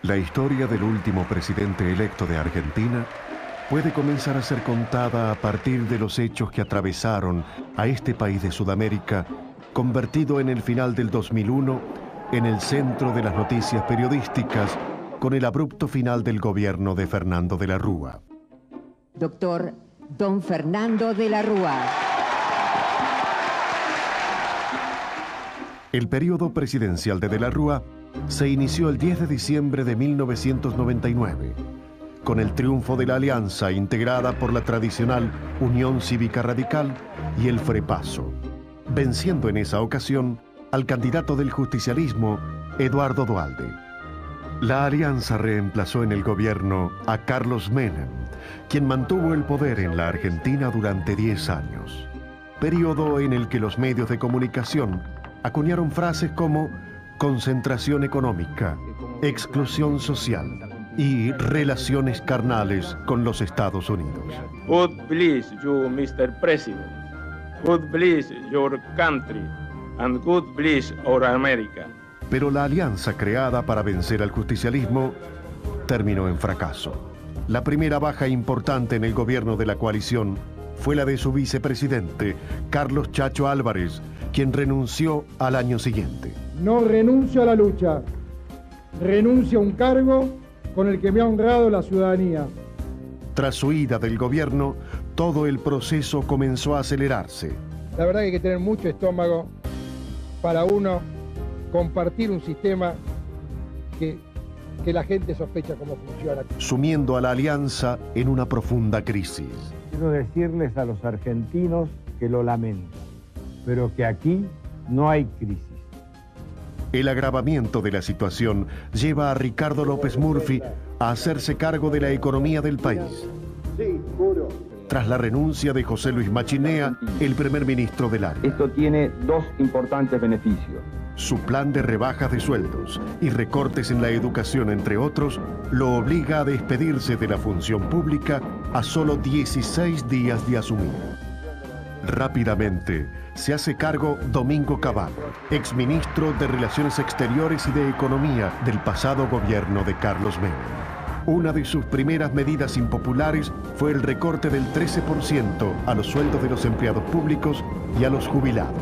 La historia del último presidente electo de Argentina puede comenzar a ser contada a partir de los hechos que atravesaron a este país de Sudamérica, convertido en el final del 2001 en el centro de las noticias periodísticas con el abrupto final del gobierno de Fernando de la Rúa. Doctor Don Fernando de la Rúa. El periodo presidencial de la Rúa se inició el 10 de diciembre de 1999, con el triunfo de la alianza integrada por la tradicional Unión Cívica Radical y el Frepaso, venciendo en esa ocasión al candidato del justicialismo, Eduardo Duhalde. La alianza reemplazó en el gobierno a Carlos Menem, quien mantuvo el poder en la Argentina durante 10 años, periodo en el que los medios de comunicación acuñaron frases como concentración económica, exclusión social y relaciones carnales con los Estados Unidos. God bless you, Mr. President. God bless your country. And God bless our America. Pero la alianza creada para vencer al justicialismo terminó en fracaso. La primera baja importante en el gobierno de la coalición fue la de su vicepresidente, Carlos Chacho Álvarez, quien renunció al año siguiente. No renuncio a la lucha, renuncio a un cargo con el que me ha honrado la ciudadanía. Tras su ida del gobierno, todo el proceso comenzó a acelerarse. La verdad que hay que tener mucho estómago para uno compartir un sistema que la gente sospecha cómo funciona. Sumiendo a la alianza en una profunda crisis. Quiero decirles a los argentinos que lo lamento, pero que aquí no hay crisis. El agravamiento de la situación lleva a Ricardo López Murphy a hacerse cargo de la economía del país. Tras la renuncia de José Luis Machinea, el primer ministro del área. Esto tiene dos importantes beneficios. Su plan de rebajas de sueldos y recortes en la educación, entre otros, lo obliga a despedirse de la función pública a solo 16 días de asumir. Rápidamente se hace cargo Domingo Cavallo, exministro de Relaciones Exteriores y de Economía del pasado gobierno de Carlos Menem. Una de sus primeras medidas impopulares fue el recorte del 13% a los sueldos de los empleados públicos y a los jubilados.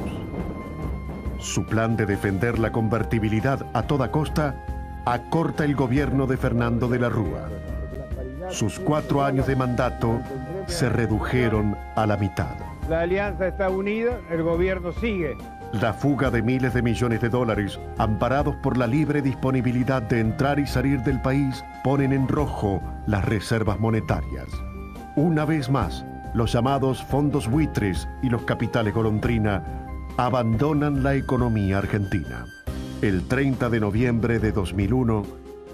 Su plan de defender la convertibilidad a toda costa acorta el gobierno de Fernando de la Rúa. Sus 4 años de mandato se redujeron a la mitad. La alianza está unida, el gobierno sigue. La fuga de miles de millones de dólares, amparados por la libre disponibilidad de entrar y salir del país, ponen en rojo las reservas monetarias. Una vez más, los llamados fondos buitres y los capitales golondrina abandonan la economía argentina. El 30 de noviembre de 2001,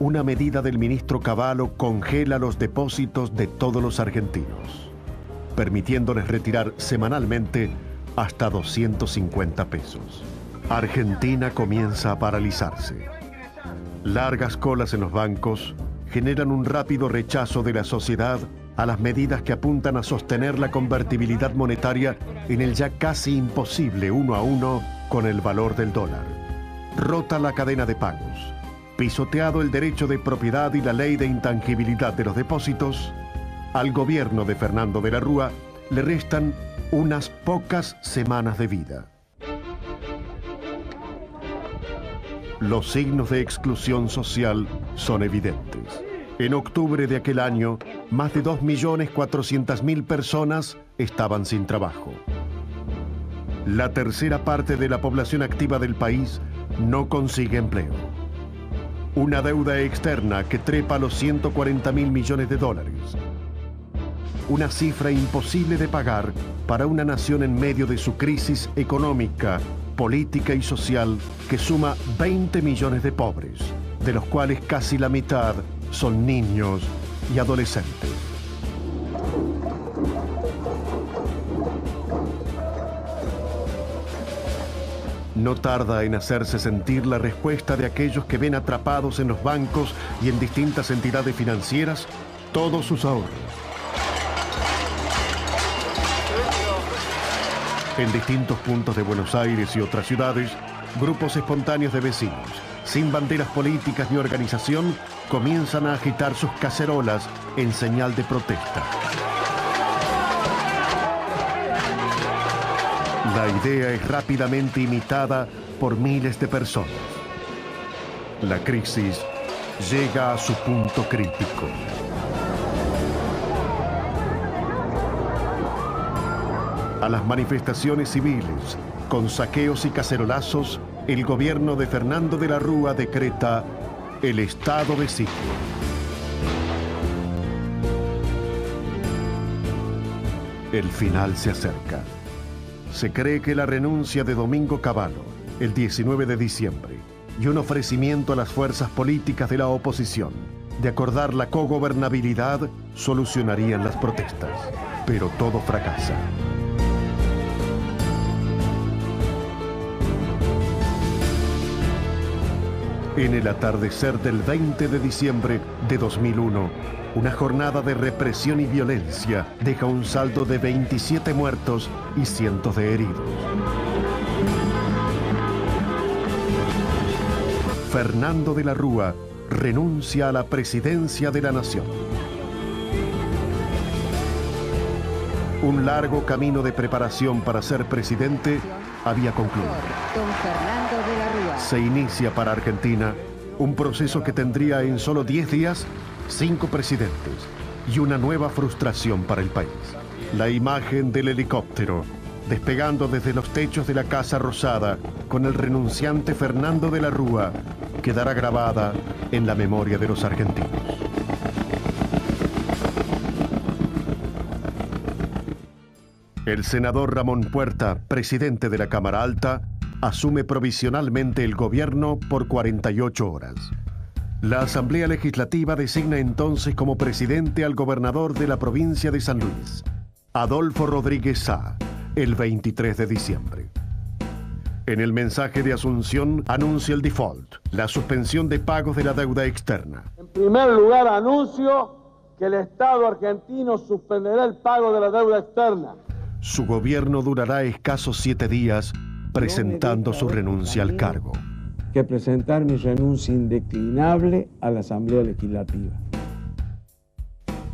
una medida del ministro Cavallo congela los depósitos de todos los argentinos, permitiéndoles retirar semanalmente hasta 250 pesos. Argentina comienza a paralizarse. Largas colas en los bancos generan un rápido rechazo de la sociedad a las medidas que apuntan a sostener la convertibilidad monetaria en el ya casi imposible 1 a 1 con el valor del dólar. Rota la cadena de pagos, pisoteado el derecho de propiedad y la ley de intangibilidad de los depósitos, al gobierno de Fernando de la Rúa le restan unas pocas semanas de vida. Los signos de exclusión social son evidentes. En octubre de aquel año, más de 2.400.000 personas estaban sin trabajo. La tercera parte de la población activa del país no consigue empleo. Una deuda externa que trepa a los 140.000 millones de dólares. Una cifra imposible de pagar para una nación en medio de su crisis económica, política y social que suma 20 millones de pobres, de los cuales casi la mitad son niños y adolescentes. No tarda en hacerse sentir la respuesta de aquellos que ven atrapados en los bancos y en distintas entidades financieras todos sus ahorros. En distintos puntos de Buenos Aires y otras ciudades grupos espontáneos de vecinos, sin banderas políticas ni organización, comienzan a agitar sus cacerolas en señal de protesta. La idea es rápidamente imitada por miles de personas. La crisis llega a su punto crítico. A las manifestaciones civiles, con saqueos y cacerolazos, el gobierno de Fernando de la Rúa decreta el estado de sitio. El final se acerca. Se cree que la renuncia de Domingo Cavallo, el 19 de diciembre, y un ofrecimiento a las fuerzas políticas de la oposición de acordar la cogobernabilidad solucionarían las protestas. Pero todo fracasa. En el atardecer del 20 de diciembre de 2001, una jornada de represión y violencia deja un saldo de 27 muertos y cientos de heridos. Fernando de la Rúa renuncia a la presidencia de la nación. Un largo camino de preparación para ser presidente había concluido. Don Fernando de la Rúa. Se inicia para Argentina un proceso que tendría en solo 10 días 5 presidentes y una nueva frustración para el país. La imagen del helicóptero despegando desde los techos de la Casa Rosada con el renunciante Fernando de la Rúa quedará grabada en la memoria de los argentinos. El senador Ramón Puerta, presidente de la Cámara Alta, asume provisionalmente el gobierno por 48 horas. La Asamblea Legislativa designa entonces como presidente al gobernador de la provincia de San Luis, Adolfo Rodríguez Sá, el 23 de diciembre. En el mensaje de Asunción anuncia el default, la suspensión de pagos de la deuda externa. En primer lugar, anuncio que el Estado argentino suspenderá el pago de la deuda externa. Su gobierno durará escasos 7 días, presentando su renuncia al cargo. Que presentar mi renuncia indeclinable a la Asamblea Legislativa.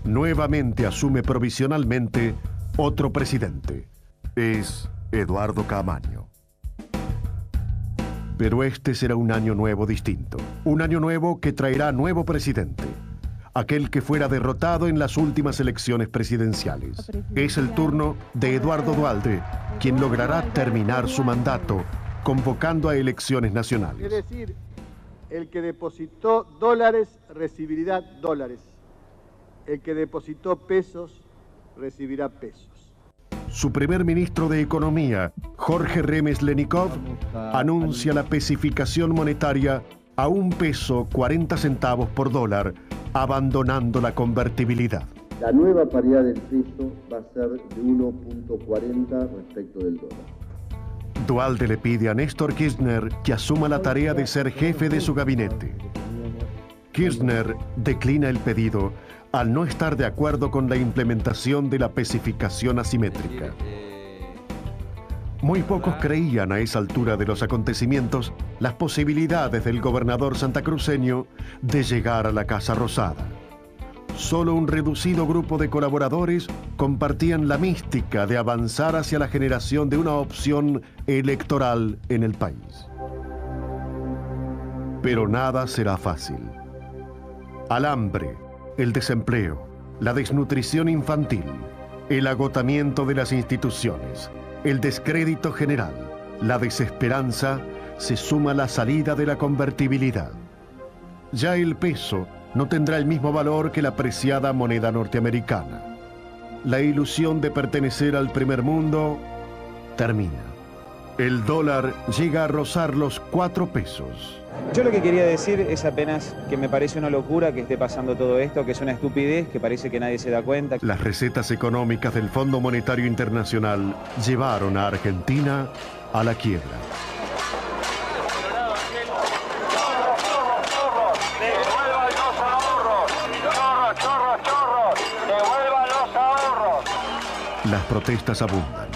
Nuevamente asume provisionalmente otro presidente. Es Eduardo Caamaño. Pero este será un año nuevo distinto. Un año nuevo que traerá nuevo presidente. Aquel que fuera derrotado en las últimas elecciones presidenciales. Es el turno de Eduardo Duhalde, quien logrará terminar su mandato convocando a elecciones nacionales. Es decir, el que depositó dólares recibirá dólares. El que depositó pesos recibirá pesos. Su primer ministro de Economía, Jorge Remes Lenikov, anuncia la pesificación monetaria a $1.40 por dólar, abandonando la convertibilidad. La nueva paridad del peso va a ser de 1.40 respecto del dólar. Duhalde le pide a Néstor Kirchner que asuma la tarea de ser jefe de su gabinete. Kirchner declina el pedido al no estar de acuerdo con la implementación de la pesificación asimétrica. Muy pocos creían a esa altura de los acontecimientos las posibilidades del gobernador santacruceño de llegar a la Casa Rosada. Solo un reducido grupo de colaboradores compartían la mística de avanzar hacia la generación de una opción electoral en el país. Pero nada será fácil. Al hambre, el desempleo, la desnutrición infantil, el agotamiento de las instituciones, el descrédito general, la desesperanza, se suma la salida de la convertibilidad. Ya el peso no tendrá el mismo valor que la preciada moneda norteamericana. La ilusión de pertenecer al primer mundo termina. El dólar llega a rozar los 4 pesos. Yo lo que quería decir es apenas que me parece una locura que esté pasando todo esto, que es una estupidez, que parece que nadie se da cuenta. Las recetas económicas del Fondo Monetario Internacional llevaron a Argentina a la quiebra. Las protestas abundan.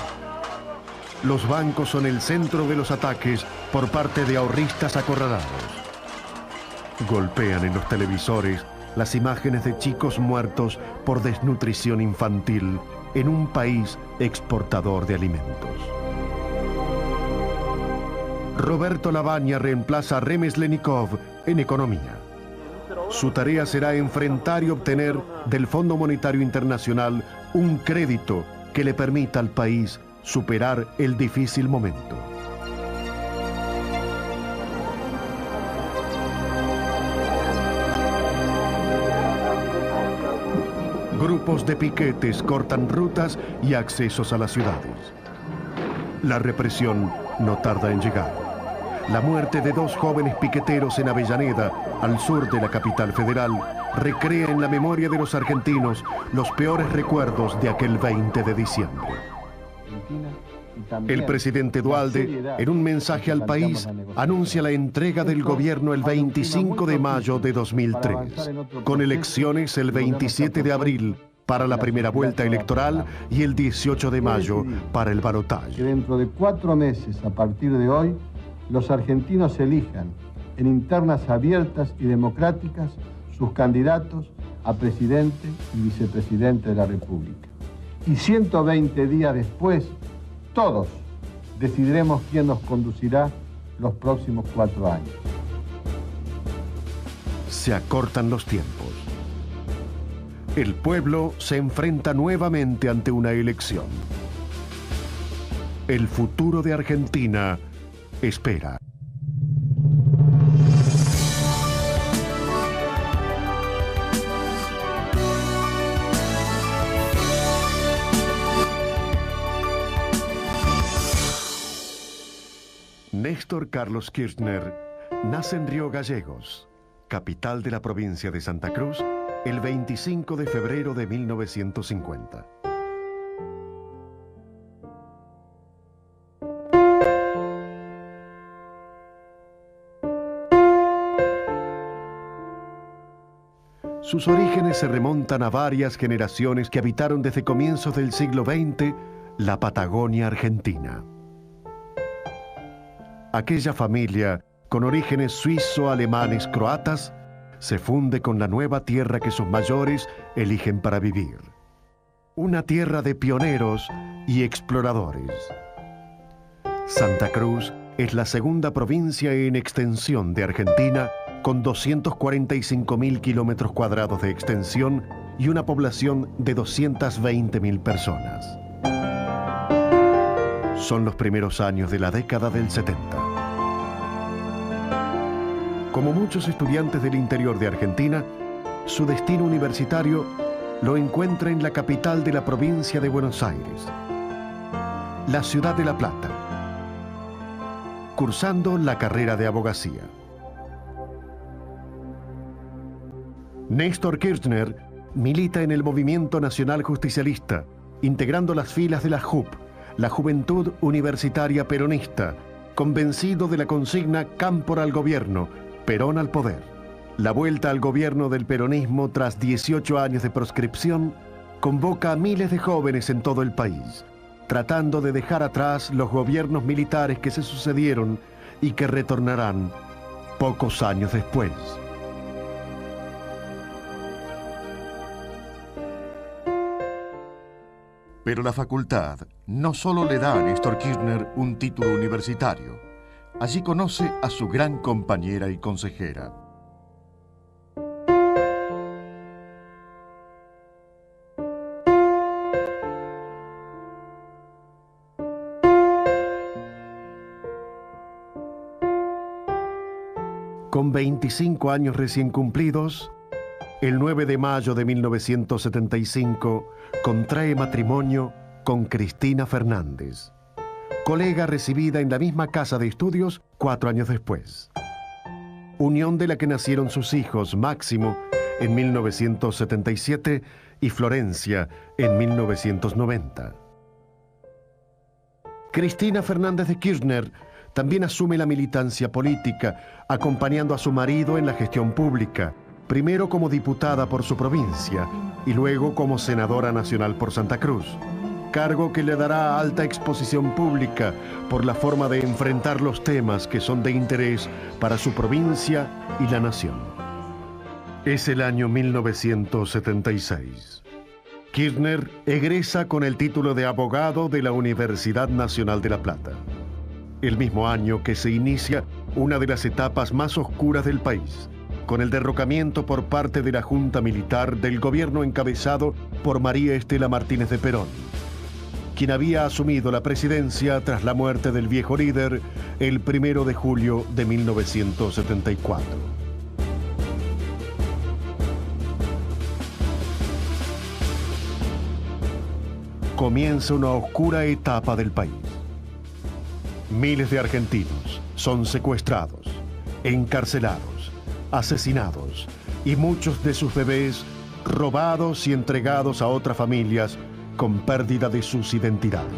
Los bancos son el centro de los ataques por parte de ahorristas acorralados. Golpean en los televisores las imágenes de chicos muertos por desnutrición infantil en un país exportador de alimentos. Roberto Lavagna reemplaza a Remeslenikov en economía. Su tarea será enfrentar y obtener del Fondo Monetario Internacional un crédito que le permita al país superar el difícil momento. Grupos de piquetes cortan rutas y accesos a las ciudades. La represión no tarda en llegar. La muerte de 2 jóvenes piqueteros en Avellaneda, al sur de la capital federal, recrea en la memoria de los argentinos los peores recuerdos de aquel 20 de diciembre. El presidente Duhalde, en un mensaje al país, anuncia la entrega del gobierno el 25 de mayo de 2003, con elecciones el 27 de abril para la primera vuelta electoral y el 18 de mayo para el balotaje. Que dentro de 4 meses, a partir de hoy, los argentinos elijan en internas abiertas y democráticas sus candidatos a presidente y vicepresidente de la República. Y 120 días después, todos decidiremos quién nos conducirá los próximos 4 años. Se acortan los tiempos. El pueblo se enfrenta nuevamente ante una elección. El futuro de Argentina espera. Néstor Carlos Kirchner nace en Río Gallegos, capital de la provincia de Santa Cruz, el 25 de febrero de 1950. Sus orígenes se remontan a varias generaciones que habitaron desde comienzos del siglo XX la Patagonia argentina. Aquella familia, con orígenes suizo-alemanes croatas, se funde con la nueva tierra que sus mayores eligen para vivir. Una tierra de pioneros y exploradores. Santa Cruz es la segunda provincia en extensión de Argentina, con 245.000 kilómetros cuadrados de extensión y una población de 220.000 personas. Son los primeros años de la década del 70. Como muchos estudiantes del interior de Argentina, su destino universitario lo encuentra en la capital de la provincia de Buenos Aires, la ciudad de La Plata, cursando la carrera de abogacía. Néstor Kirchner milita en el Movimiento Nacional Justicialista, integrando las filas de la JUP, la Juventud Universitaria Peronista, convencido de la consigna Cámpora al gobierno, Perón al poder. La vuelta al gobierno del peronismo tras 18 años de proscripción convoca a miles de jóvenes en todo el país, tratando de dejar atrás los gobiernos militares que se sucedieron y que retornarán pocos años después. Pero la facultad no solo le da a Néstor Kirchner un título universitario. Allí conoce a su gran compañera y consejera. Con 25 años recién cumplidos, el 9 de mayo de 1975 contrae matrimonio con Cristina Fernández, colega recibida en la misma casa de estudios 4 años después. Unión de la que nacieron sus hijos Máximo en 1977 y Florencia en 1990. Cristina Fernández de Kirchner también asume la militancia política, acompañando a su marido en la gestión pública, primero como diputada por su provincia y luego como senadora nacional por Santa Cruz. cargo que le dará alta exposición pública por la forma de enfrentar los temas que son de interés para su provincia y la nación. Es el año 1976. Kirchner egresa con el título de abogado de la Universidad Nacional de La Plata. El mismo año que se inicia una de las etapas más oscuras del país, con el derrocamiento por parte de la Junta Militar del gobierno encabezado por María Estela Martínez de Perón, quien había asumido la presidencia tras la muerte del viejo líder el 1 de julio de 1974. Comienza una oscura etapa del país. Miles de argentinos son secuestrados, encarcelados, asesinados y muchos de sus bebés robados y entregados a otras familias con pérdida de sus identidades.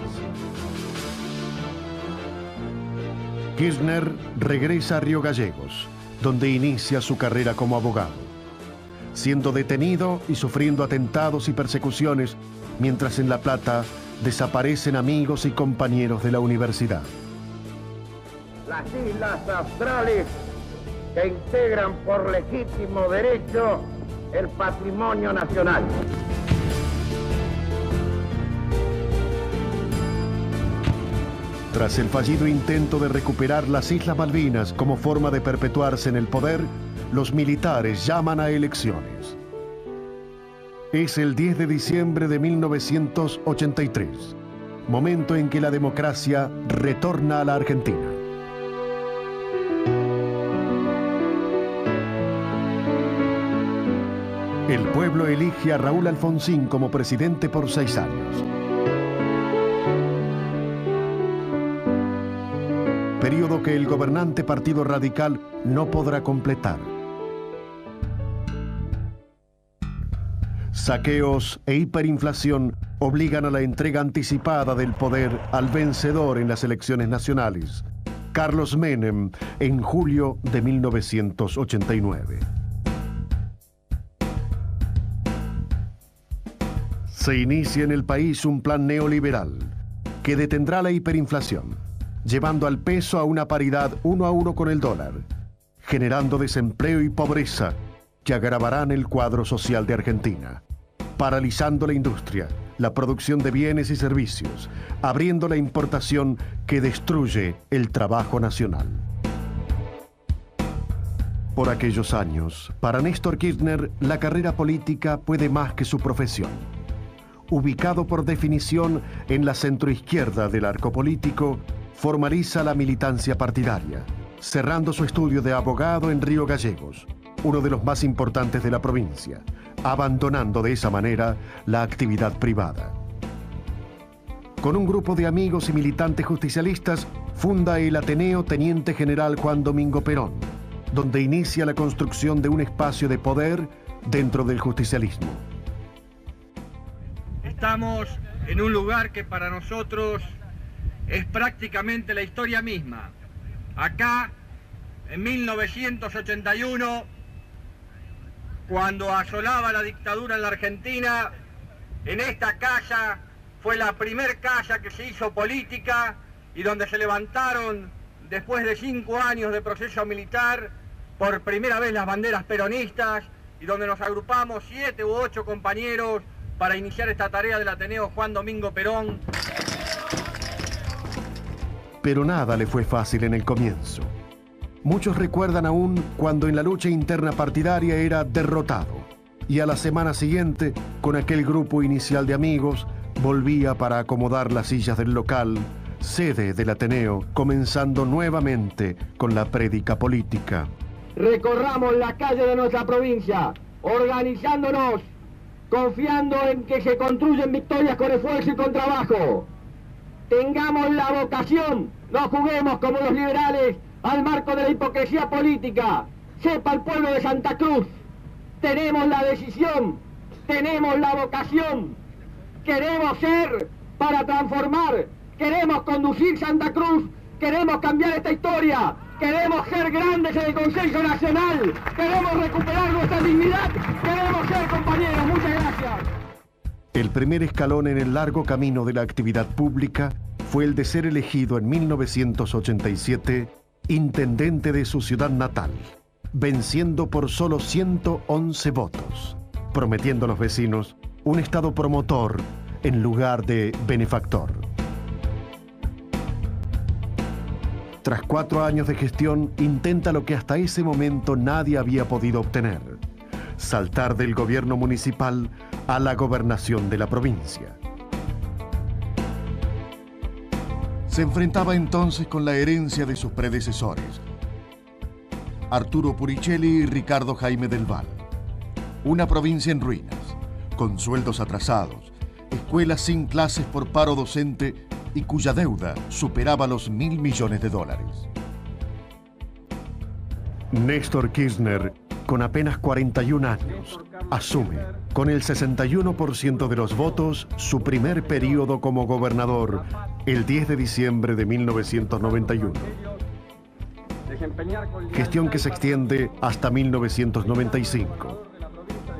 Kirchner regresa a Río Gallegos, donde inicia su carrera como abogado, siendo detenido y sufriendo atentados y persecuciones, mientras en La Plata desaparecen amigos y compañeros de la universidad. Las islas australes que integran por legítimo derecho el patrimonio nacional. Tras el fallido intento de recuperar las Islas Malvinas como forma de perpetuarse en el poder, los militares llaman a elecciones. Es el 10 de diciembre de 1983, momento en que la democracia retorna a la Argentina. El pueblo elige a Raúl Alfonsín como presidente por 6 años. Período que el gobernante Partido Radical no podrá completar. Saqueos e hiperinflación obligan a la entrega anticipada del poder al vencedor en las elecciones nacionales, Carlos Menem, en julio de 1989. Se inicia en el país un plan neoliberal que detendrá la hiperinflación, llevando al peso a una paridad 1 a 1 con el dólar, generando desempleo y pobreza que agravarán el cuadro social de Argentina, paralizando la industria, la producción de bienes y servicios, abriendo la importación que destruye el trabajo nacional. Por aquellos años, para Néstor Kirchner, la carrera política puede más que su profesión. Ubicado por definición en la centroizquierda del arco político, formaliza la militancia partidaria, cerrando su estudio de abogado en Río Gallegos, uno de los más importantes de la provincia, abandonando de esa manera la actividad privada. Con un grupo de amigos y militantes justicialistas, funda el Ateneo Teniente General Juan Domingo Perón, donde inicia la construcción de un espacio de poder dentro del justicialismo. Estamos en un lugar que para nosotros es prácticamente la historia misma. Acá, en 1981, cuando asolaba la dictadura en la Argentina, en esta casa fue la primer casa que se hizo política y donde se levantaron, después de 5 años de proceso militar, por primera vez las banderas peronistas y donde nos agrupamos 7 u 8 compañeros para iniciar esta tarea del Ateneo Juan Domingo Perón. Pero nada le fue fácil en el comienzo. Muchos recuerdan aún cuando en la lucha interna partidaria era derrotado y a la semana siguiente, con aquel grupo inicial de amigos, volvía para acomodar las sillas del local, sede del Ateneo, comenzando nuevamente con la prédica política. Recorramos la calle de nuestra provincia, organizándonos, confiando en que se construyen victorias con esfuerzo y con trabajo. Tengamos la vocación, no juguemos como los liberales al marco de la hipocresía política. Sepa el pueblo de Santa Cruz, tenemos la decisión, tenemos la vocación, queremos ser para transformar, queremos conducir Santa Cruz, queremos cambiar esta historia, queremos ser grandes en el Consejo Nacional, queremos recuperar nuestra dignidad, queremos ser compañeros. Muchas gracias. El primer escalón en el largo camino de la actividad pública fue el de ser elegido en 1987 intendente de su ciudad natal, venciendo por solo 111 votos, prometiendo a los vecinos un Estado promotor en lugar de benefactor. Tras 4 años de gestión, intenta lo que hasta ese momento nadie había podido obtener: saltar del gobierno municipal a la gobernación de la provincia. Se enfrentaba entonces con la herencia de sus predecesores, Arturo Puricelli y Ricardo Jaime del Val. Una provincia en ruinas, con sueldos atrasados, escuelas sin clases por paro docente y cuya deuda superaba los $1.000 millones. Néstor Kirchner, con apenas 41 años, asume, con el 61% de los votos, su primer periodo como gobernador, el 10 de diciembre de 1991. Gestión que se extiende hasta 1995,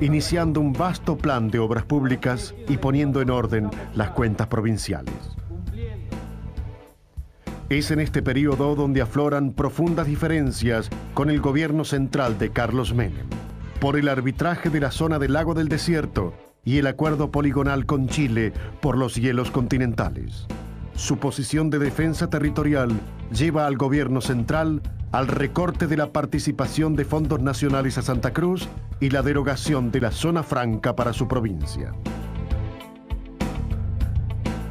iniciando un vasto plan de obras públicas y poniendo en orden las cuentas provinciales. Es en este periodo donde afloran profundas diferencias con el gobierno central de Carlos Menem, por el arbitraje de la zona del Lago del Desierto y el acuerdo poligonal con Chile por los hielos continentales. Su posición de defensa territorial lleva al gobierno central al recorte de la participación de fondos nacionales a Santa Cruz y la derogación de la zona franca para su provincia.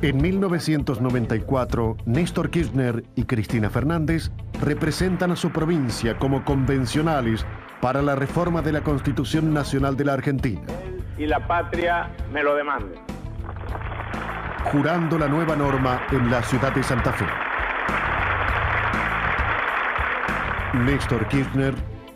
En 1994, Néstor Kirchner y Cristina Fernández representan a su provincia como convencionales para la reforma de la Constitución Nacional de la Argentina. Y la patria me lo demande. Jurando la nueva norma en la ciudad de Santa Fe. Néstor Kirchner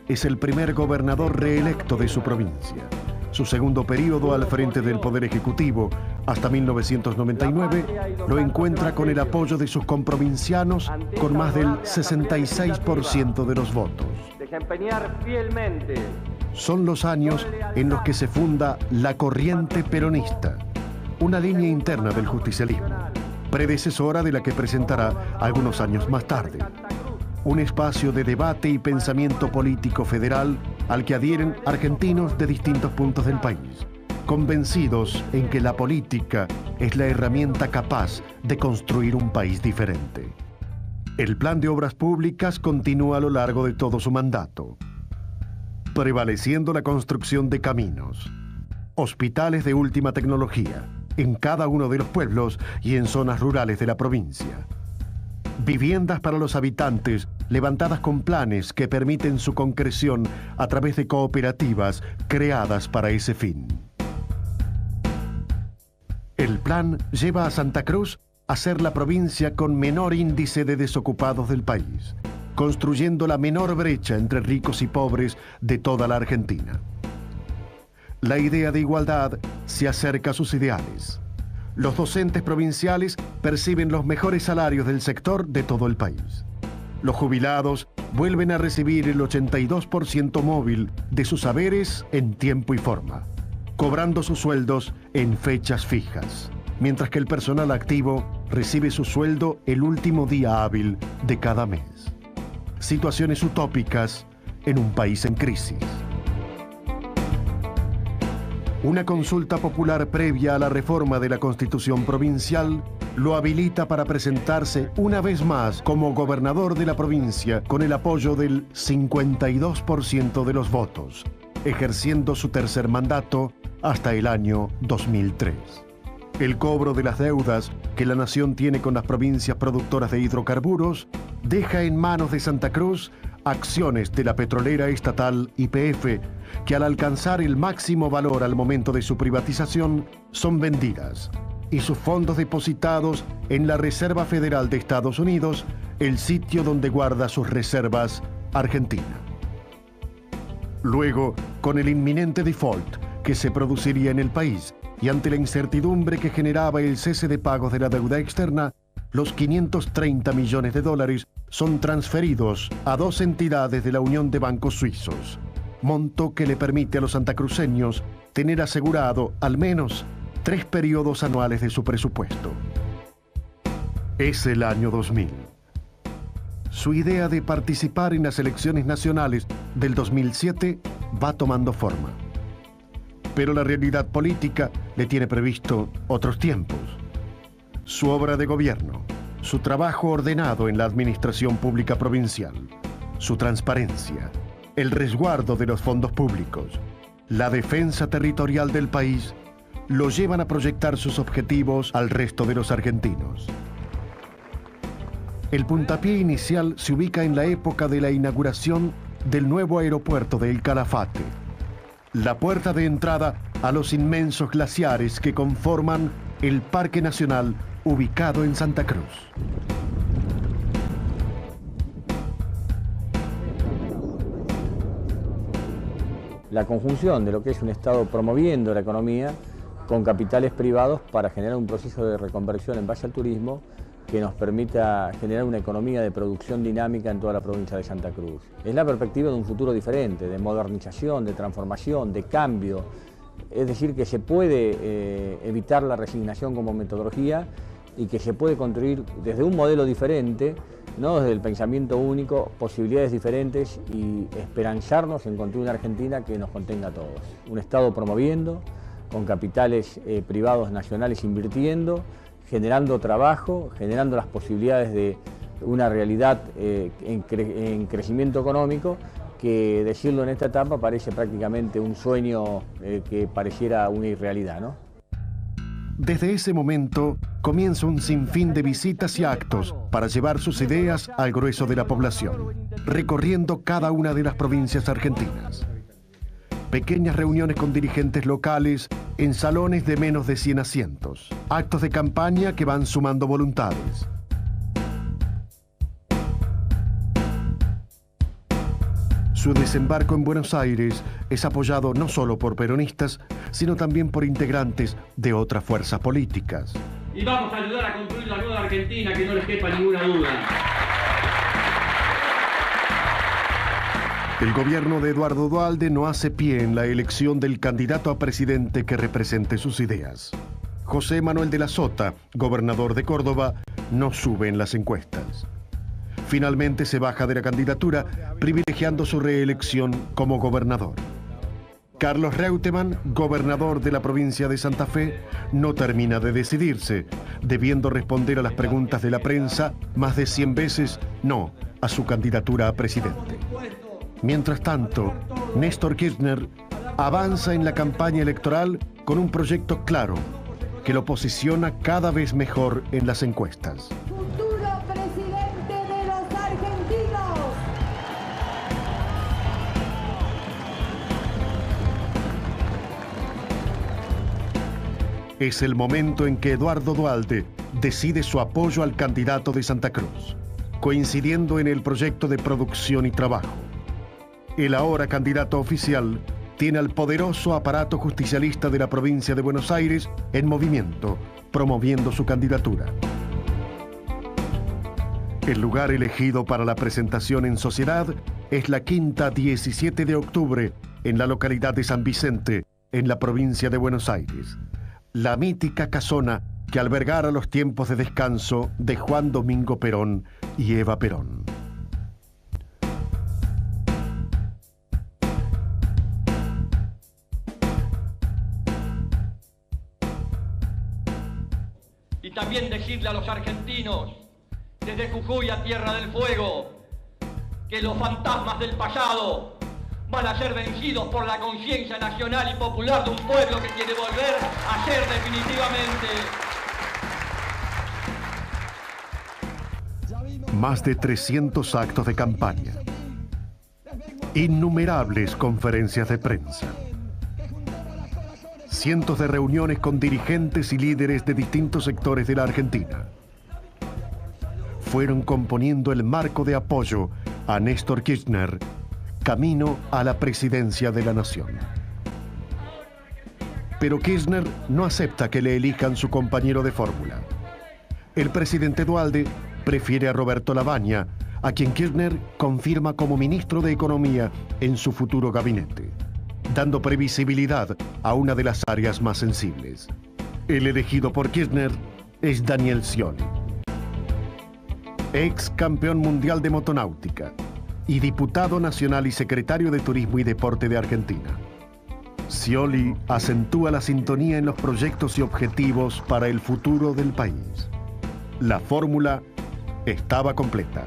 es el primer gobernador reelecto de su provincia. Su segundo periodo al frente del Poder Ejecutivo, hasta 1999, lo encuentra con el apoyo de sus comprovincianos con más del 66% de los votos. Son los años en los que se funda la corriente peronista, una línea interna del justicialismo, predecesora de la que presentará algunos años más tarde. Un espacio de debate y pensamiento político federal al que adhieren argentinos de distintos puntos del país, convencidos en que la política es la herramienta capaz de construir un país diferente. El plan de obras públicas continúa a lo largo de todo su mandato, prevaleciendo la construcción de caminos, hospitales de última tecnología en cada uno de los pueblos y en zonas rurales de la provincia. Viviendas para los habitantes levantadas con planes que permiten su concreción a través de cooperativas creadas para ese fin. El plan lleva a Santa Cruz a ser la provincia con menor índice de desocupados del país, construyendo la menor brecha entre ricos y pobres de toda la Argentina. La idea de igualdad se acerca a sus ideales. Los docentes provinciales perciben los mejores salarios del sector de todo el país. Los jubilados vuelven a recibir el 82% móvil de sus haberes en tiempo y forma, cobrando sus sueldos en fechas fijas, mientras que el personal activo recibe su sueldo el último día hábil de cada mes. Situaciones utópicas en un país en crisis. Una consulta popular previa a la reforma de la Constitución provincial lo habilita para presentarse una vez más como gobernador de la provincia con el apoyo del 52% de los votos, ejerciendo su tercer mandato hasta el año 2003. El cobro de las deudas que la nación tiene con las provincias productoras de hidrocarburos deja en manos de Santa Cruz acciones de la petrolera estatal YPF, que al alcanzar el máximo valor al momento de su privatización, son vendidas, y sus fondos depositados en la Reserva Federal de Estados Unidos, el sitio donde guarda sus reservas Argentina. Luego, con el inminente default que se produciría en el país, y ante la incertidumbre que generaba el cese de pagos de la deuda externa, los $530 millones son transferidos a 2 entidades de la Unión de Bancos Suizos, monto que le permite a los santacruceños tener asegurado al menos 3 periodos anuales de su presupuesto. Es el año 2000. Su idea de participar en las elecciones nacionales del 2007 va tomando forma. Pero la realidad política le tiene previsto otros tiempos. Su obra de gobierno, su trabajo ordenado en la administración pública provincial, su transparencia, el resguardo de los fondos públicos, la defensa territorial del país, lo llevan a proyectar sus objetivos al resto de los argentinos. El puntapié inicial se ubica en la época de la inauguración del nuevo aeropuerto de El Calafate, la puerta de entrada a los inmensos glaciares que conforman el Parque Nacional ubicado en Santa Cruz. La conjunción de lo que es un Estado promoviendo la economía con capitales privados para generar un proceso de reconversión en base al turismo que nos permita generar una economía de producción dinámica en toda la provincia de Santa Cruz. Es la perspectiva de un futuro diferente, de modernización, de transformación, de cambio. Es decir, que se puede evitar la resignación como metodología y que se puede construir desde un modelo diferente, no desde el pensamiento único, posibilidades diferentes y esperanzarnos en construir una Argentina que nos contenga a todos. Un Estado promoviendo, con capitales privados nacionales invirtiendo, generando trabajo, generando las posibilidades de una realidad en crecimiento económico, que decirlo en esta etapa parece prácticamente un sueño que pareciera una irrealidad, ¿no? Desde ese momento comienza un sinfín de visitas y actos para llevar sus ideas al grueso de la población, recorriendo cada una de las provincias argentinas. Pequeñas reuniones con dirigentes locales en salones de menos de 100 asientos. Actos de campaña que van sumando voluntades. Su desembarco en Buenos Aires es apoyado no solo por peronistas, sino también por integrantes de otras fuerzas políticas. Y vamos a ayudar a construir la nueva Argentina, que no les quepa ninguna duda. El gobierno de Eduardo Duhalde no hace pie en la elección del candidato a presidente que represente sus ideas. José Manuel de la Sota, gobernador de Córdoba, no sube en las encuestas. Finalmente se baja de la candidatura, privilegiando su reelección como gobernador. Carlos Reutemann, gobernador de la provincia de Santa Fe, no termina de decidirse, debiendo responder a las preguntas de la prensa más de 100 veces no a su candidatura a presidente. Mientras tanto, Néstor Kirchner avanza en la campaña electoral con un proyecto claro que lo posiciona cada vez mejor en las encuestas. Futuro presidente de los argentinos. Es el momento en que Eduardo Duhalde decide su apoyo al candidato de Santa Cruz, coincidiendo en el proyecto de producción y trabajo. El ahora candidato oficial tiene al poderoso aparato justicialista de la provincia de Buenos Aires en movimiento, promoviendo su candidatura. El lugar elegido para la presentación en sociedad es la Quinta 17 de octubre, en la localidad de San Vicente, en la provincia de Buenos Aires. La mítica casona que albergara los tiempos de descanso de Juan Domingo Perón y Eva Perón. Y también decirle a los argentinos, desde Jujuy a Tierra del Fuego, que los fantasmas del pasado van a ser vencidos por la conciencia nacional y popular de un pueblo que quiere volver a ser definitivamente. Más de 300 actos de campaña, innumerables conferencias de prensa, cientos de reuniones con dirigentes y líderes de distintos sectores de la Argentina. Fueron componiendo el marco de apoyo a Néstor Kirchner, camino a la presidencia de la nación. Pero Kirchner no acepta que le elijan su compañero de fórmula. El presidente Duhalde prefiere a Roberto Lavagna, a quien Kirchner confirma como ministro de Economía en su futuro gabinete, dando previsibilidad a una de las áreas más sensibles. El elegido por Kirchner es Daniel Scioli, ex campeón mundial de motonáutica y diputado nacional y secretario de Turismo y Deporte de Argentina. Scioli acentúa la sintonía en los proyectos y objetivos para el futuro del país. La fórmula estaba completa.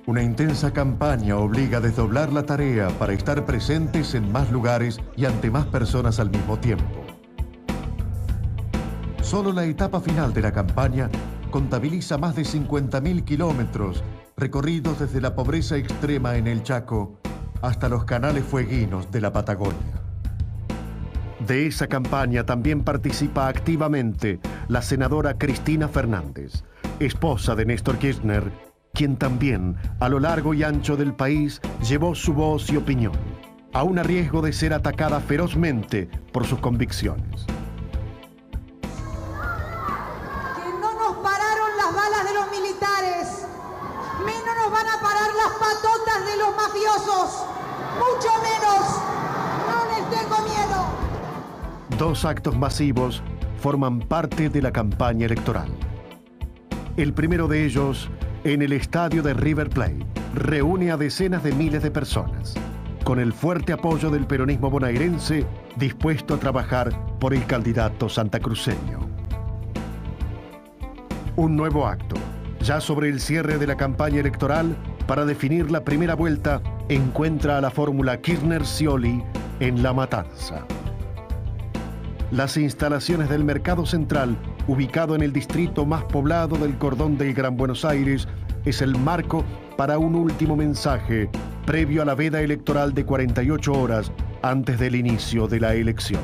Una intensa campaña obliga a desdoblar la tarea para estar presentes en más lugares y ante más personas al mismo tiempo. Solo la etapa final de la campaña contabiliza más de 50.000 kilómetros recorridos desde la pobreza extrema en el Chaco hasta los canales fueguinos de la Patagonia. De esa campaña también participa activamente la senadora Cristina Fernández, esposa de Néstor Kirchner, quien también, a lo largo y ancho del país, llevó su voz y opinión, aún a riesgo de ser atacada ferozmente por sus convicciones. Que no nos pararon las balas de los militares, menos nos van a parar las patotas de los mafiosos, mucho menos, no les tengo miedo. Dos actos masivos forman parte de la campaña electoral. El primero de ellos, en el estadio de River Plate, reúne a decenas de miles de personas, con el fuerte apoyo del peronismo bonaerense dispuesto a trabajar por el candidato santacruceño. Un nuevo acto, ya sobre el cierre de la campaña electoral, para definir la primera vuelta, encuentra a la fórmula Kirchner-Scioli en La Matanza. Las instalaciones del Mercado Central, ubicado en el distrito más poblado del cordón del Gran Buenos Aires, es el marco para un último mensaje previo a la veda electoral de 48 horas antes del inicio de la elección.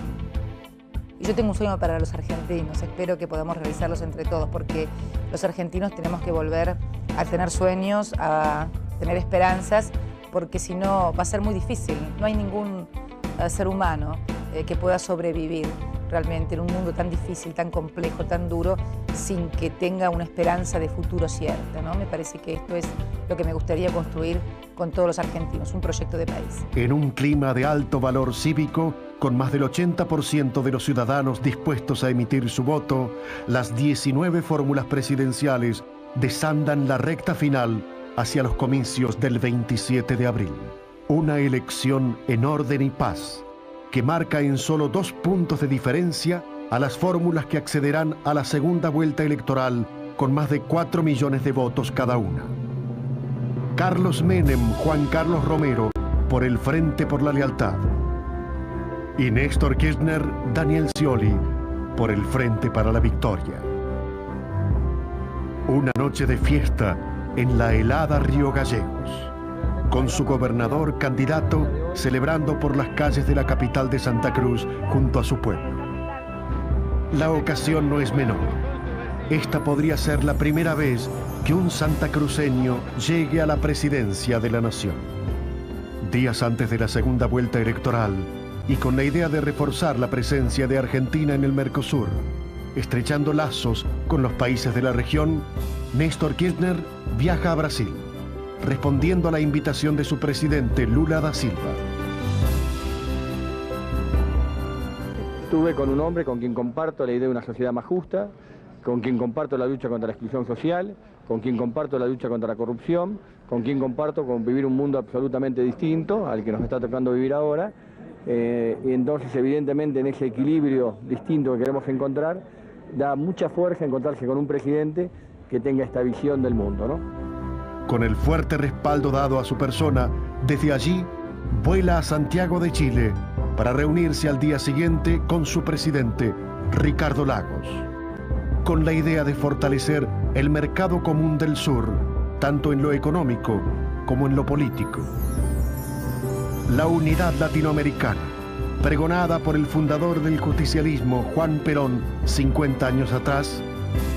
Yo tengo un sueño para los argentinos, espero que podamos realizarlos entre todos, porque los argentinos tenemos que volver a tener sueños, a tener esperanzas, porque si no va a ser muy difícil. No hay ningún ser humano que pueda sobrevivir realmente en un mundo tan difícil, tan complejo, tan duro, sin que tenga una esperanza de futuro cierta, ¿no? Me parece que esto es lo que me gustaría construir con todos los argentinos, un proyecto de país. En un clima de alto valor cívico, con más del 80% de los ciudadanos dispuestos a emitir su voto, las 19 fórmulas presidenciales desandan la recta final hacia los comicios del 27 de abril. Una elección en orden y paz, que marca en solo 2 puntos de diferencia a las fórmulas que accederán a la segunda vuelta electoral con más de 4 millones de votos cada una. Carlos Menem, Juan Carlos Romero, por el Frente por la Lealtad. Y Néstor Kirchner, Daniel Scioli, por el Frente para la Victoria. Una noche de fiesta en la helada Río Gallegos, con su gobernador candidato celebrando por las calles de la capital de Santa Cruz junto a su pueblo. La ocasión no es menor. Esta podría ser la primera vez que un santacruceño llegue a la presidencia de la nación. Días antes de la segunda vuelta electoral y con la idea de reforzar la presencia de Argentina en el Mercosur, estrechando lazos con los países de la región, Néstor Kirchner viaja a Brasil, respondiendo a la invitación de su presidente Lula da Silva. Estuve con un hombre con quien comparto la idea de una sociedad más justa, con quien comparto la lucha contra la exclusión social, con quien comparto la lucha contra la corrupción, con quien comparto vivir un mundo absolutamente distinto al que nos está tocando vivir ahora. Y entonces, evidentemente, en ese equilibrio distinto que queremos encontrar, da mucha fuerza encontrarse con un presidente que tenga esta visión del mundo, ¿no? Con el fuerte respaldo dado a su persona, desde allí vuela a Santiago de Chile para reunirse al día siguiente con su presidente, Ricardo Lagos, con la idea de fortalecer el mercado común del sur, tanto en lo económico como en lo político. La unidad latinoamericana, pregonada por el fundador del justicialismo, Juan Perón, 50 años atrás,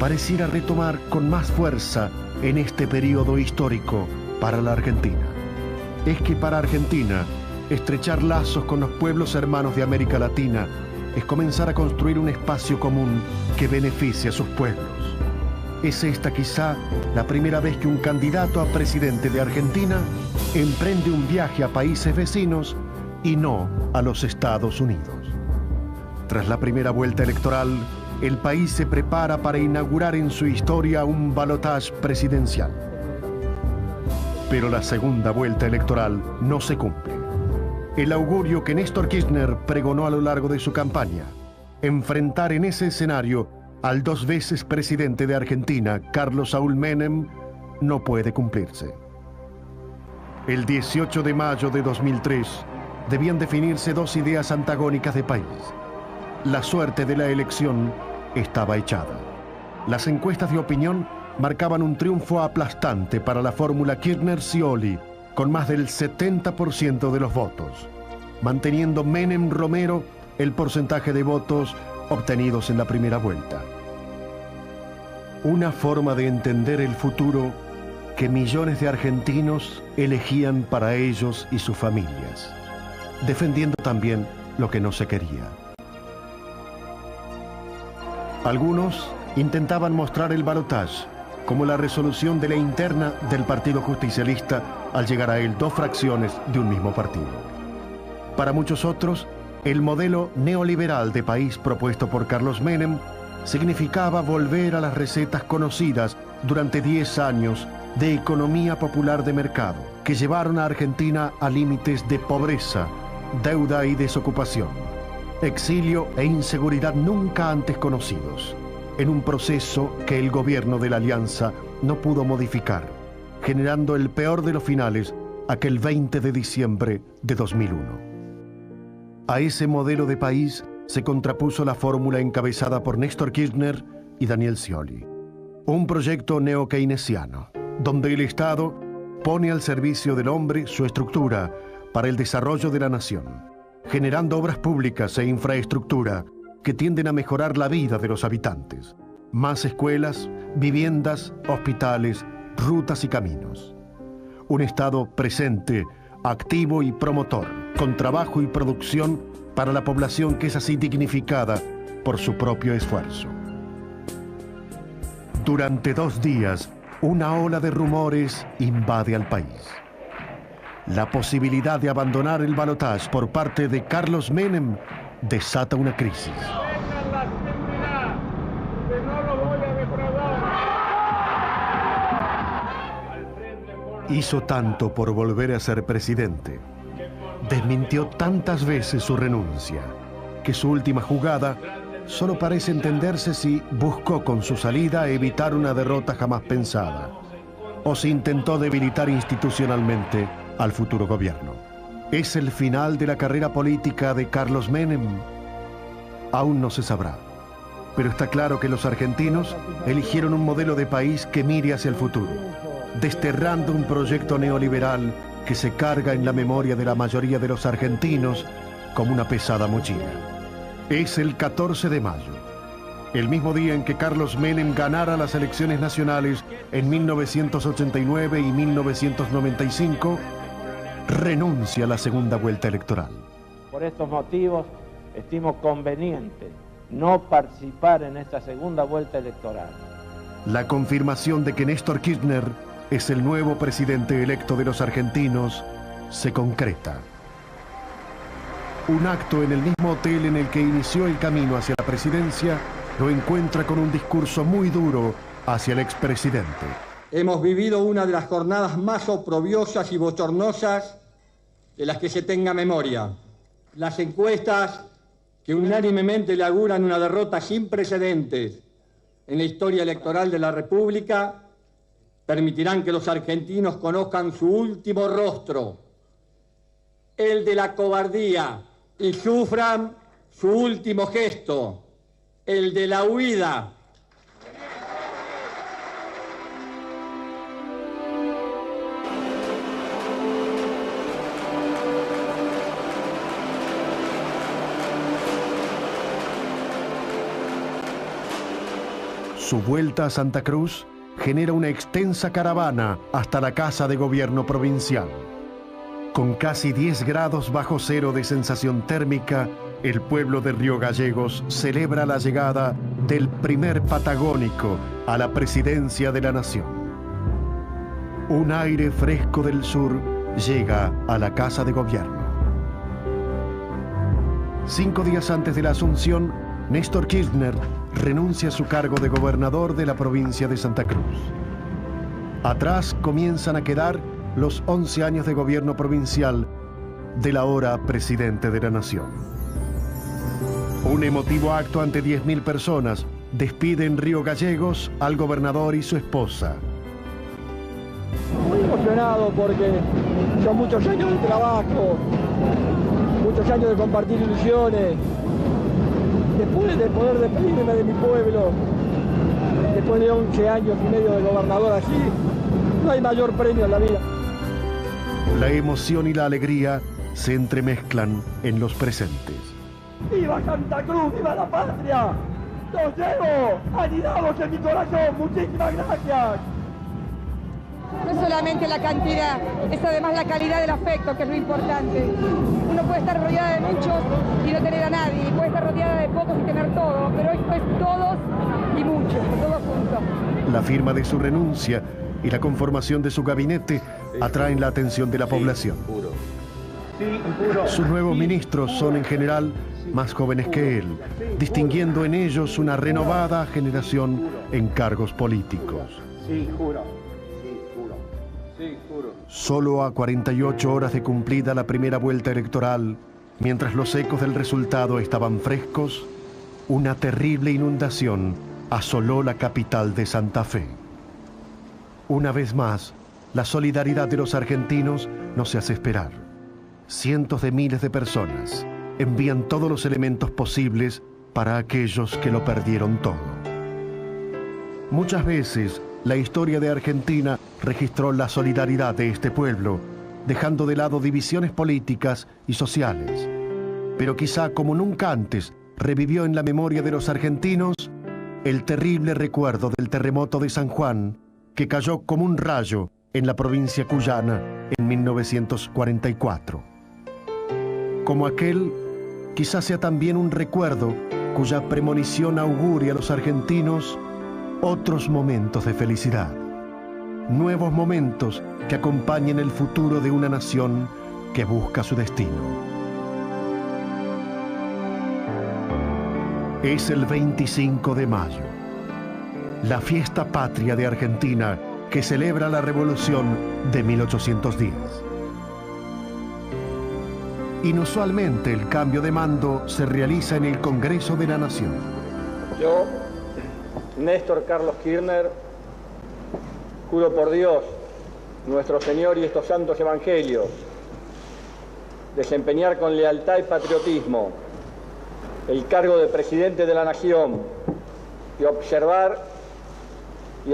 pareciera retomar con más fuerza en este periodo histórico para la Argentina. Es que para Argentina, estrechar lazos con los pueblos hermanos de América Latina es comenzar a construir un espacio común que beneficie a sus pueblos. Es esta quizá la primera vez que un candidato a presidente de Argentina emprende un viaje a países vecinos y no a los Estados Unidos. Tras la primera vuelta electoral, el país se prepara para inaugurar en su historia un balotaje presidencial. Pero la segunda vuelta electoral no se cumple. El augurio que Néstor Kirchner pregonó a lo largo de su campaña, enfrentar en ese escenario al 2 veces presidente de Argentina, Carlos Saúl Menem, no puede cumplirse. El 18 de mayo de 2003 debían definirse 2 ideas antagónicas de país. La suerte de la elección estaba echada. Las encuestas de opinión marcaban un triunfo aplastante para la fórmula Kirchner-Scioli, con más del 70% de los votos, manteniendo Menem-Romero el porcentaje de votos obtenidos en la primera vuelta. Una forma de entender el futuro que millones de argentinos elegían para ellos y sus familias, defendiendo también lo que no se quería. Algunos intentaban mostrar el balotaje como la resolución de la interna del Partido Justicialista al llegar a él 2 fracciones de un mismo partido. Para muchos otros, el modelo neoliberal de país propuesto por Carlos Menem significaba volver a las recetas conocidas durante 10 años de economía popular de mercado, que llevaron a Argentina a límites de pobreza, deuda y desocupación, exilio e inseguridad nunca antes conocidos, en un proceso que el gobierno de la Alianza no pudo modificar, generando el peor de los finales aquel 20 de diciembre de 2001. A ese modelo de país se contrapuso la fórmula encabezada por Néstor Kirchner y Daniel Scioli. Un proyecto neo-keynesiano, donde el Estado pone al servicio del hombre su estructura para el desarrollo de la nación, generando obras públicas e infraestructura que tienden a mejorar la vida de los habitantes. Más escuelas, viviendas, hospitales, rutas y caminos. Un Estado presente, activo y promotor, con trabajo y producción para la población que es así dignificada por su propio esfuerzo. Durante 2 días, una ola de rumores invade al país. La posibilidad de abandonar el balotaje por parte de Carlos Menem desata una crisis. Hizo tanto por volver a ser presidente, desmintió tantas veces su renuncia, que su última jugada solo parece entenderse si buscó con su salida evitar una derrota jamás pensada, o si intentó debilitar institucionalmente al futuro gobierno. ¿Es el final de la carrera política de Carlos Menem? Aún no se sabrá, pero está claro que los argentinos eligieron un modelo de país que mire hacia el futuro, desterrando un proyecto neoliberal que se carga en la memoria de la mayoría de los argentinos como una pesada mochila. Es el 14 de mayo, el mismo día en que Carlos Menem ganara las elecciones nacionales en 1989 y 1995, renuncia a la segunda vuelta electoral. Por estos motivos, estimo conveniente no participar en esta segunda vuelta electoral. La confirmación de que Néstor Kirchner es el nuevo presidente electo de los argentinos se concreta. Un acto en el mismo hotel en el que inició el camino hacia la presidencia lo encuentra con un discurso muy duro hacia el expresidente. Hemos vivido una de las jornadas más oprobiosas y bochornosas de las que se tenga memoria. Las encuestas que unánimemente le auguran una derrota sin precedentes en la historia electoral de la República permitirán que los argentinos conozcan su último rostro, el de la cobardía, y sufran su último gesto, el de la huida. Su vuelta a Santa Cruz genera una extensa caravana hasta la Casa de Gobierno provincial. Con casi 10 grados bajo cero de sensación térmica, el pueblo de Río Gallegos celebra la llegada del primer patagónico a la presidencia de la nación. Un aire fresco del sur llega a la Casa de Gobierno. 5 días antes de la asunción, Néstor Kirchner renuncia a su cargo de gobernador de la provincia de Santa Cruz. Atrás comienzan a quedar los 11 años de gobierno provincial del ahora presidente de la Nación. Un emotivo acto ante 10.000 personas despide en Río Gallegos al gobernador y su esposa. Muy emocionado porque son muchos años de trabajo, muchos años de compartir ilusiones. Después de poder despedirme de mi pueblo, después de 11 años y medio de gobernador así, no hay mayor premio en la vida. La emoción y la alegría se entremezclan en los presentes. ¡Viva Santa Cruz! ¡Viva la patria! ¡Los llevo anidados en mi corazón! ¡Muchísimas gracias! No es solamente la cantidad, es además la calidad del afecto, que es lo importante. Uno puede estar rodeada de muchos y no tener a nadie, y puede estar rodeada de pocos y tener todo, pero esto es todos y muchos, todos juntos. La firma de su renuncia y la conformación de su gabinete atraen la atención de la población. Sus nuevos ministros son en general más jóvenes que él, distinguiendo en ellos una renovada generación en cargos políticos. Sí, juro. Sí, juro. Solo a 48 horas de cumplida la primera vuelta electoral, mientras los ecos del resultado estaban frescos, una terrible inundación asoló la capital de Santa Fe. Una vez más, la solidaridad de los argentinos no se hace esperar. Cientos de miles de personas envían todos los elementos posibles para aquellos que lo perdieron todo. Muchas veces, la historia de Argentina registró la solidaridad de este pueblo, dejando de lado divisiones políticas y sociales. Pero quizá como nunca antes revivió en la memoria de los argentinos el terrible recuerdo del terremoto de San Juan, que cayó como un rayo en la provincia cuyana en 1944. Como aquel, quizá sea también un recuerdo cuya premonición auguria a los argentinos otros momentos de felicidad, nuevos momentos que acompañen el futuro de una nación que busca su destino. Es el 25 de mayo, la fiesta patria de Argentina que celebra la revolución de 1810. Inusualmente el cambio de mando se realiza en el Congreso de la Nación. Yo, Néstor Carlos Kirchner, juro por Dios, nuestro Señor y estos santos evangelios, desempeñar con lealtad y patriotismo el cargo de presidente de la Nación y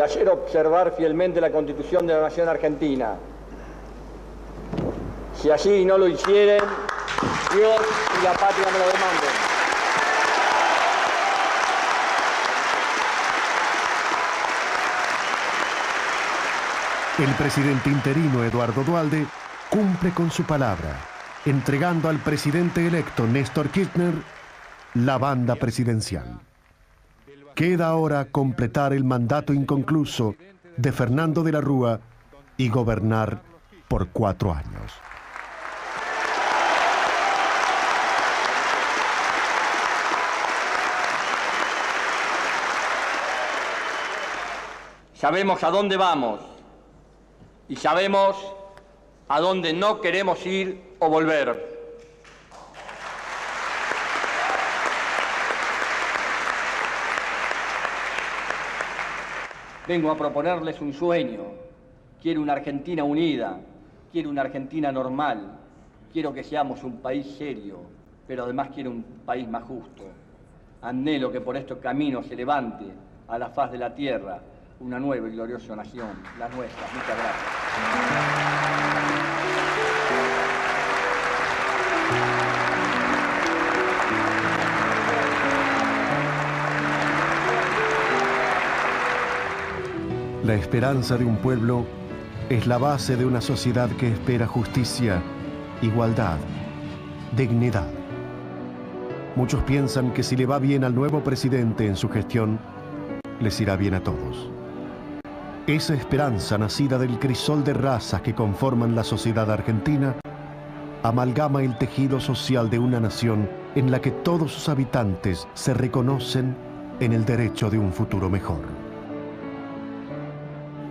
hacer observar fielmente la Constitución de la Nación Argentina. Si así no lo hicieren, Dios y la patria me lo demanden. El presidente interino Eduardo Duhalde cumple con su palabra, entregando al presidente electo Néstor Kirchner la banda presidencial. Queda ahora completar el mandato inconcluso de Fernando de la Rúa y gobernar por 4 años. Sabemos a dónde vamos y sabemos a dónde no queremos ir o volver. Vengo a proponerles un sueño. Quiero una Argentina unida, quiero una Argentina normal, quiero que seamos un país serio, pero además quiero un país más justo. Anhelo que por estos caminos se levante a la faz de la tierra una nueva y gloriosa nación, la nuestra. Muchas gracias. La esperanza de un pueblo es la base de una sociedad que espera justicia, igualdad, dignidad. Muchos piensan que si le va bien al nuevo presidente en su gestión, les irá bien a todos. Esa esperanza nacida del crisol de razas que conforman la sociedad argentina amalgama el tejido social de una nación en la que todos sus habitantes se reconocen en el derecho de un futuro mejor.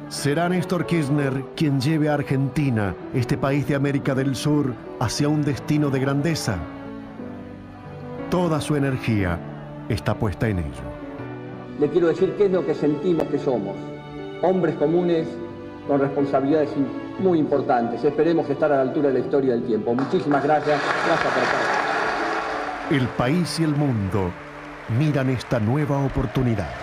¿Será Néstor Kirchner quien lleve a Argentina, este país de América del Sur, hacia un destino de grandeza? Toda su energía está puesta en ello. Le quiero decir qué es lo que sentimos que somos. Hombres comunes con responsabilidades muy importantes. Esperemos estar a la altura de la historia del tiempo. Muchísimas gracias. Gracias por estar. El país y el mundo miran esta nueva oportunidad.